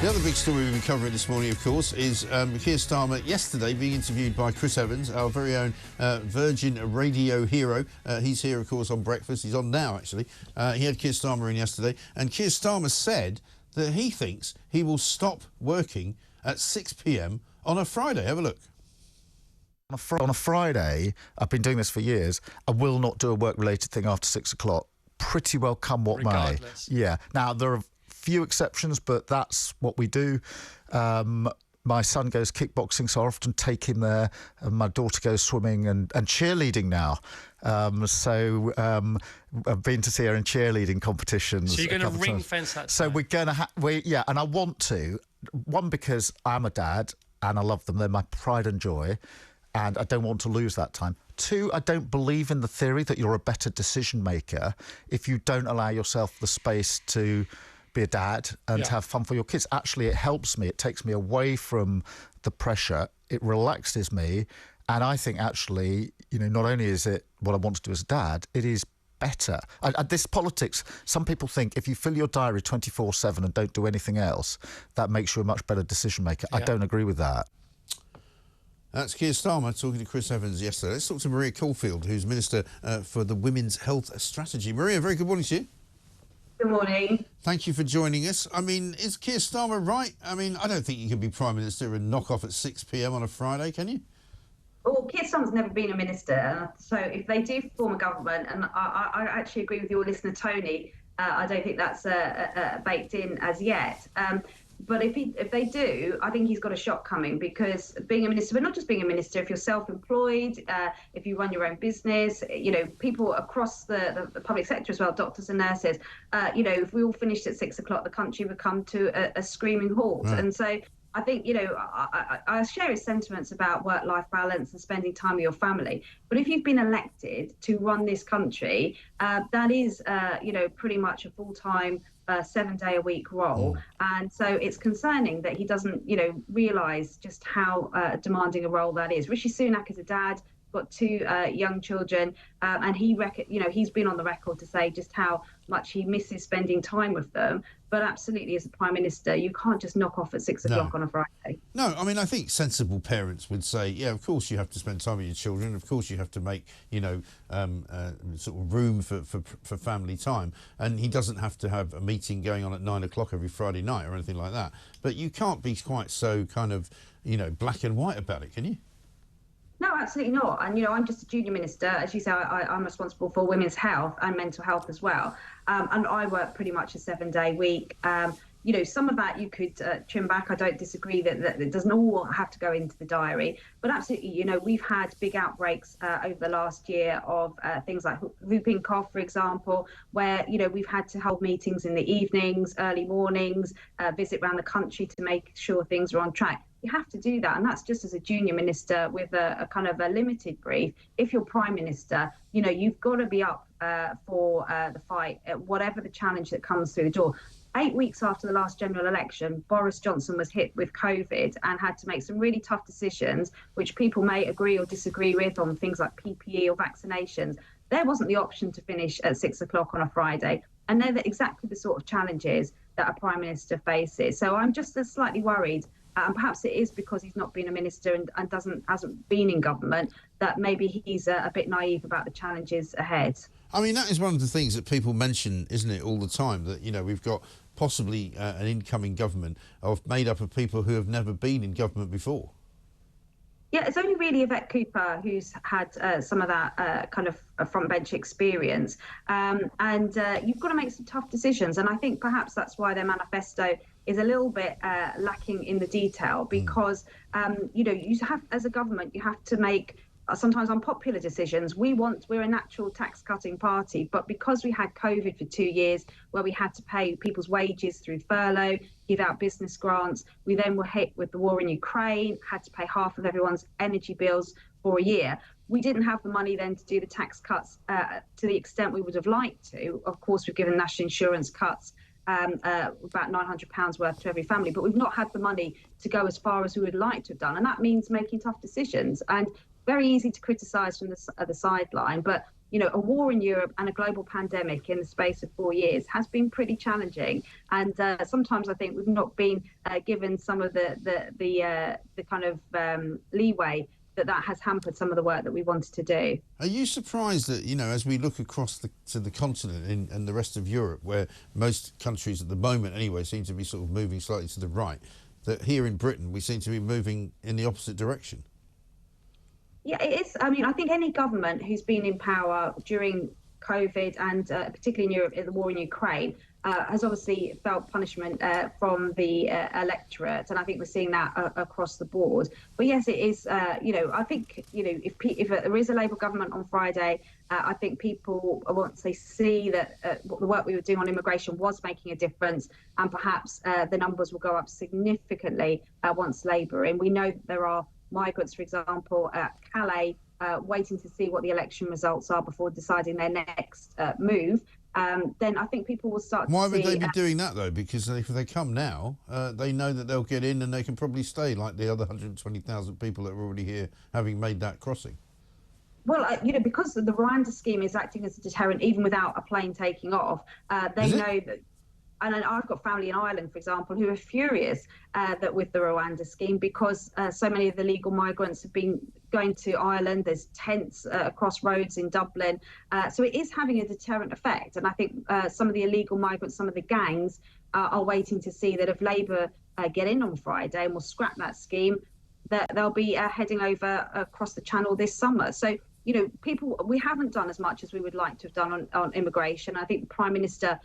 The other big story we've been covering this morning, of course, is Keir Starmer yesterday being interviewed by Chris Evans, our very own Virgin radio hero. He's here, of course, on Breakfast. He's on now, actually. He had Keir Starmer in yesterday, and Keir Starmer said that he thinks he will stop working at 6 p.m. on a Friday. Have a look. On a Friday, I've been doing this for years, I will not do a work-related thing after 6 o'clock. Pretty well come what may. Yeah. Now, there are few exceptions, but that's what we do. My son goes kickboxing, so I often take him there. And my daughter goes swimming and cheerleading now. So I've been to see her in cheerleading competitions. So you're going to ring fence that time? So we're going to yeah, and I want to. One, because I'm a dad and I love them. They're my pride and joy. And I don't want to lose that time. Two, I don't believe in the theory that you're a better decision maker if you don't allow yourself the space to be a dad and to have fun for your kids. Actually, it helps me. It takes me away from the pressure. It relaxes me. And I think, actually, you know, not only is it what I want to do as a dad, it is better. This politics, some people think if you fill your diary 24/7 and don't do anything else, that makes you a much better decision maker. I don't agree with that. That's Keir Starmer talking to Chris Evans yesterday. Let's talk to Maria Caulfield, who's Minister for the Women's Health Strategy. Maria, very good morning to you. Good morning. Thank you for joining us. I mean, is Keir Starmer right? I mean, I don't think you can be Prime Minister and knock off at 6 p.m. on a Friday, can you? Well, Keir Starmer's never been a minister, so if they do form a government, and I actually agree with your listener, Tony, I don't think that's baked in as yet. But if they do, I think he's got a shock coming, because being a minister, but not just being a minister, if you're self-employed, if you run your own business, you know, people across the public sector as well, doctors and nurses, you know, if we all finished at 6 o'clock, the country would come to a screaming halt. Right. And so I think, you know, I share his sentiments about work-life balance and spending time with your family. But if you've been elected to run this country, that is, you know, pretty much a full-time 7-day-a-week role. And so it's concerning that he doesn't, you know, realise just how demanding a role that is. Rishi Sunak is a dad, got 2 young children, and he's been on the record to say just how much he misses spending time with them. But absolutely, as a Prime Minister, you can't just knock off at 6 o'clock on a Friday. No, I mean, I think sensible parents would say, yeah, of course you have to spend time with your children. Of course you have to make, you know, sort of room for family time. And he doesn't have to have a meeting going on at 9 o'clock every Friday night or anything like that. But you can't be quite so kind of, you know, black and white about it, can you? No, absolutely not. And, you know, I'm just a junior minister. As you say, I'm responsible for women's health and mental health as well. And I work pretty much a 7-day week. You know, some of that you could trim back. I don't disagree that it doesn't all have to go into the diary. But absolutely, you know, we've had big outbreaks over the last year of things like whooping cough, for example, where, you know, we've had to hold meetings in the evenings, early mornings, visit around the country to make sure things are on track. You have to do that, and that's just as a junior minister with a kind of a limited brief. If you're Prime Minister, you know, you've got to be up for the fight, whatever the challenge that comes through the door. 8 weeks after the last general election, Boris Johnson was hit with COVID and had to make some really tough decisions, which people may agree or disagree with, on things like PPE or vaccinations. There wasn't the option to finish at 6 o'clock on a Friday, and they're exactly the sort of challenges that a Prime Minister faces. So I'm just slightly worried. And perhaps it is because he's not been a minister and hasn't been in government, that maybe he's a bit naive about the challenges ahead. I mean, that is one of the things that people mention, isn't it, all the time, that, you know, we've got possibly an incoming government made up of people who have never been in government before. Yeah, it's only really Yvette Cooper who's had some of that kind of front bench experience. And you've got to make some tough decisions. And I think perhaps that's why their manifesto is a little bit lacking in the detail, because, you know, you have, as a government, you have to make sometimes unpopular decisions. We're a natural tax cutting party, but because we had COVID for 2 years, where we had to pay people's wages through furlough, give out business grants, we then were hit with the war in Ukraine, had to pay half of everyone's energy bills for a year. We didn't have the money then to do the tax cuts to the extent we would have liked to. Of course, we've given national insurance cuts, about £900 worth to every family, but we've not had the money to go as far as we would like to have done. And that means making tough decisions. And very easy to criticise from the sideline, but a war in Europe and a global pandemic in the space of 4 years has been pretty challenging. And sometimes I think we've not been given some of the kind of leeway that has hampered some of the work that we wanted to do. Are you surprised that, as we look across to the continent and the rest of Europe, where most countries at the moment anyway seem to be sort of moving slightly to the right, that here in Britain we seem to be moving in the opposite direction? Yeah, it is. I mean, I think any government who's been in power during COVID and particularly in Europe, the war in Ukraine, has obviously felt punishment from the electorate, and I think we're seeing that across the board. But yes, it is. I think if there is a Labour government on Friday, I think people, once they see that the work we were doing on immigration was making a difference, and perhaps the numbers will go up significantly once Labour in. We know that there are migrants, for example, at Calais, waiting to see what the election results are before deciding their next move. Then I think people will start to see... Why would they be doing that, though? Because if they come now, they know that they'll get in and they can probably stay, like the other 120,000 people that are already here, having made that crossing. Well, because the Rwanda scheme is acting as a deterrent, even without a plane taking off, they know that... And I've got family in Ireland, for example, who are furious that with the Rwanda scheme, because so many of the legal migrants have been going to Ireland. There's tents across roads in Dublin. So it is having a deterrent effect. And I think some of the illegal migrants, some of the gangs are waiting to see that if Labour get in on Friday and will scrap that scheme, that they'll be heading over across the channel this summer. So, we haven't done as much as we would like to have done on immigration. I think the Prime Minister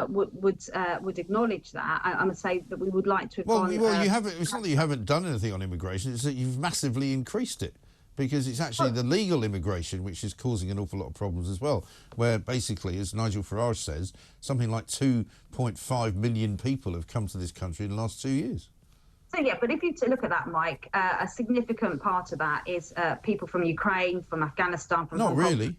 would acknowledge that. I would say that we would like to have gone... Well, you haven't. It's not that you haven't done anything on immigration. It's that you've massively increased it, because it's actually the legal immigration which is causing an awful lot of problems as well. Where basically, as Nigel Farage says, something like 2.5 million people have come to this country in the last 2 years. So yeah, but if you look at that, Mike, a significant part of that is people from Ukraine, from Afghanistan, from Not Hong Kong. really.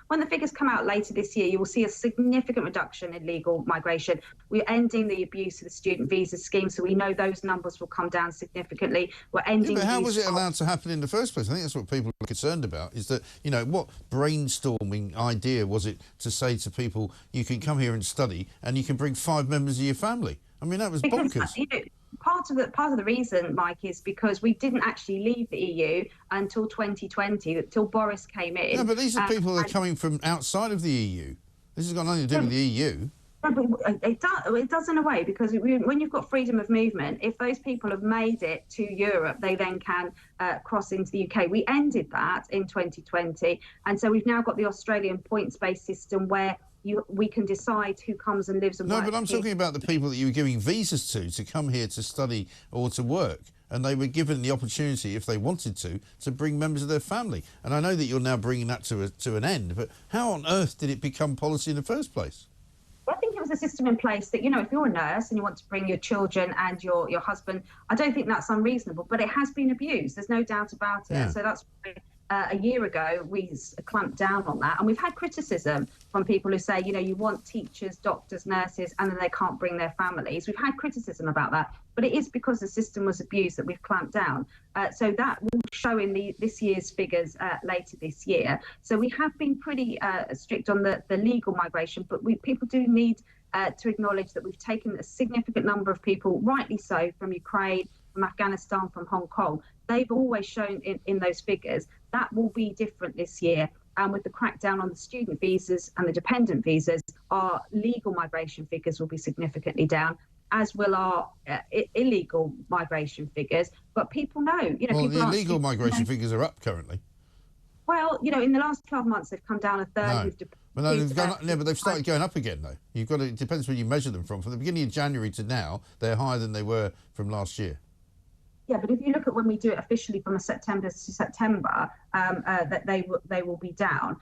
When the figures come out later this year, you will see a significant reduction in legal migration. We're ending the abuse of the student visa scheme, so we know those numbers will come down significantly. We're ending... Yeah, but how was it allowed to happen in the first place? I think that's what people are concerned about, is that, what brainstorming idea was it to say to people, you can come here and study and you can bring 5 members of your family? I mean, that was bonkers. Part of the reason, Mike, is because we didn't actually leave the EU until 2020, until Boris came in. No, but these are people that are coming from outside of the EU. This has got nothing to do with the EU. No, but it does in a way, because when you've got freedom of movement, if those people have made it to Europe, they then can cross into the UK. We ended that in 2020, and so we've now got the Australian points-based system where we can decide who comes and lives and works. No, but I'm talking about the people that you were giving visas to come here to study or to work, and they were given the opportunity, if they wanted to bring members of their family. And I know that you're now bringing that to an end, but how on earth did it become policy in the first place? I think it was a system in place that, if you're a nurse and you want to bring your children and your husband, I don't think that's unreasonable, but it has been abused. There's no doubt about it. Yeah. So that's why a year ago we clamped down on that, and we've had criticism from people who say, you want teachers, doctors, nurses, and then they can't bring their families. We've had criticism about that, but it is because the system was abused that we've clamped down. So that will show in this year's figures later this year. So we have been pretty strict on the legal migration, but people do need to acknowledge that we've taken a significant number of people, rightly so, from Ukraine, from Afghanistan, from Hong Kong. They've always shown in those figures. That will be different this year. And with the crackdown on the student visas and the dependent visas, our legal migration figures will be significantly down, as will our illegal migration figures. But people know, well, the illegal migration figures are up currently. Well, in the last 12 months, they've come down a third. No. But they've started going up again, though. It depends where you measure them from. From the beginning of January to now, they're higher than they were from last year. Yeah, but if you look at when we do it officially from September to September, that they will be down.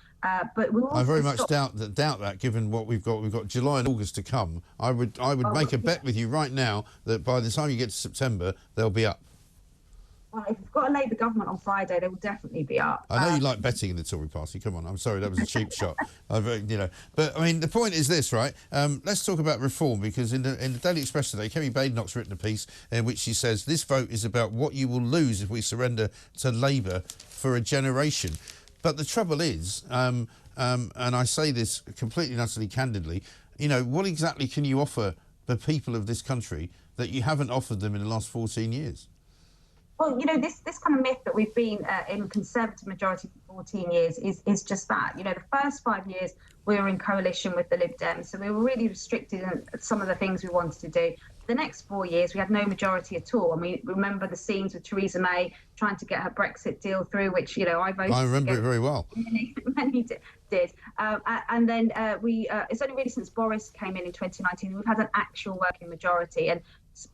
But we'll also I very much doubt that, given what we've got. We've got July and August to come. I would make a bet with you right now that by the time you get to September, they'll be up. Well, if we've got a Labour government on Friday, they will definitely be up. I know you like betting in the Tory party. Come on, I'm sorry, that was a cheap shot. But I mean, the point is this, right? Let's talk about reform, because in the Daily Express today, Kemi Badenoch's written a piece in which she says this vote is about what you will lose if we surrender to Labour for a generation. But the trouble is, and I say this completely and utterly candidly, you know, what exactly can you offer the people of this country that you haven't offered them in the last 14 years? Well, you know, this kind of myth that we've been in Conservative majority for 14 years is just that. You know, the first 5 years we were in coalition with the Lib Dems, so we were really restricted in some of the things we wanted to do. The next 4 years, we had no majority at all. And we remember the scenes with Theresa May trying to get her Brexit deal through, which, you know, I voted I remember it very well. Many did. And then it's only really since Boris came in 2019, we've had an actual working majority. And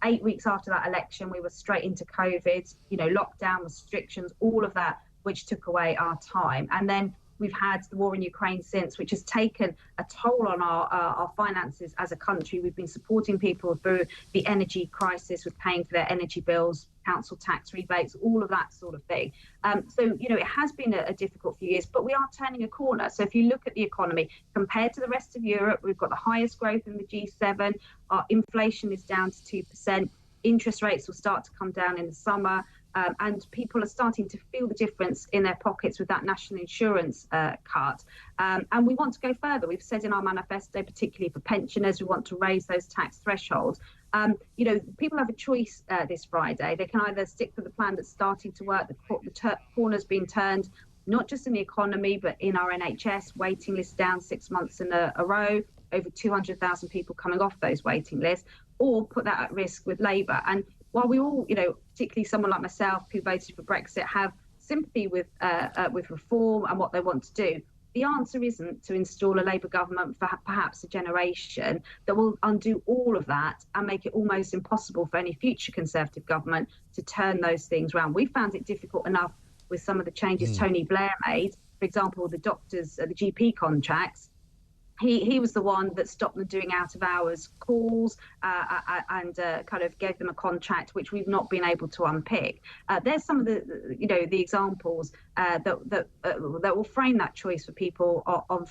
8 weeks after that election, we were straight into COVID, you know, lockdown, restrictions, all of that, which took away our time. And then we've had the war in Ukraine since, which has taken a toll on our finances as a country. We've been supporting people through the energy crisis with paying for their energy bills, council tax rebates, all of that sort of thing. So, you know, it has been a difficult few years, but we are turning a corner. So if you look at the economy, compared to the rest of Europe, we've got the highest growth in the G7. Our inflation is down to 2%. Interest rates will start to come down in the summer. And people are starting to feel the difference in their pockets with that national insurance cut. And we want to go further. We've said in our manifesto, particularly for pensioners, we want to raise those tax thresholds. You know, people have a choice this Friday. They can either stick to the plan that's starting to work, the corner's been turned, not just in the economy, but in our NHS, waiting lists down 6 months in a row, over 200,000 people coming off those waiting lists, or put that at risk with Labour. And while we all, you know, particularly someone like myself who voted for Brexit, have sympathy with reform and what they want to do, the answer isn't to install a Labour government for perhaps a generation that will undo all of that and make it almost impossible for any future Conservative government to turn those things around. We found it difficult enough with some of the changes Tony Blair made, for example, the doctors, the GP contracts. He was the one that stopped them doing out-of-hours calls and kind of gave them a contract which we've not been able to unpick. There's some of the, you know, the examples that will frame that choice for people on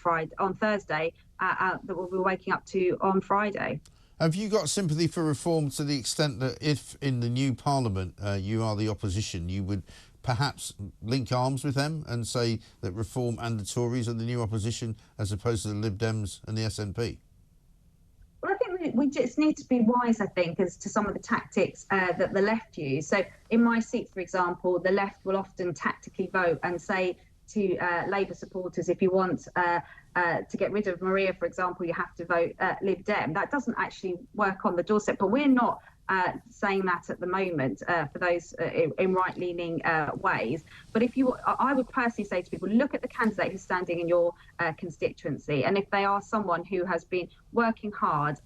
Thursday that we'll be waking up to on Friday. Have you got sympathy for reform to the extent that if in the new Parliament you are the opposition, you would perhaps link arms with them and say that reform and the Tories are the new opposition as opposed to the Lib Dems and the SNP? Well, I think we just need to be wise, I think, as to some of the tactics that the left use. So in my seat, for example, the left will often tactically vote and say to Labour supporters, if you want to get rid of Maria, for example, you have to vote Lib Dem. That doesn't actually work on the doorstep, but we're not saying that at the moment for those in right-leaning ways. But I would personally say to people, look at the candidate who's standing in your constituency, and if they are someone who has been working hard,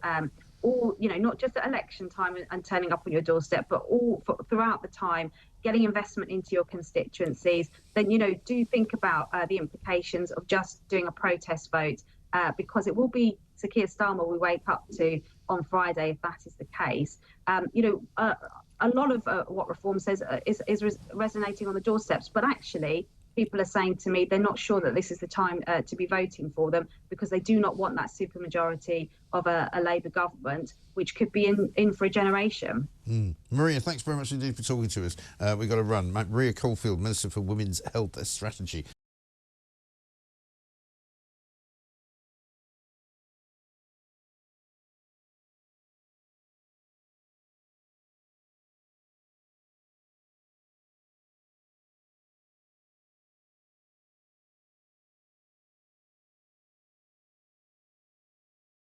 all, you know, not just at election time and turning up on your doorstep, but all throughout the time, getting investment into your constituencies, then, you know, do think about the implications of just doing a protest vote, because it will be Sir Keir Starmer we wake up to on Friday if that is the case. You know, a lot of what reform says is resonating on the doorsteps, but actually people are saying to me they're not sure that this is the time to be voting for them, because they do not want that supermajority of a Labour government, which could be in for a generation. Maria, thanks very much indeed for talking to us. We've got to run. Maria Caulfield, Minister for Women's Health Strategy.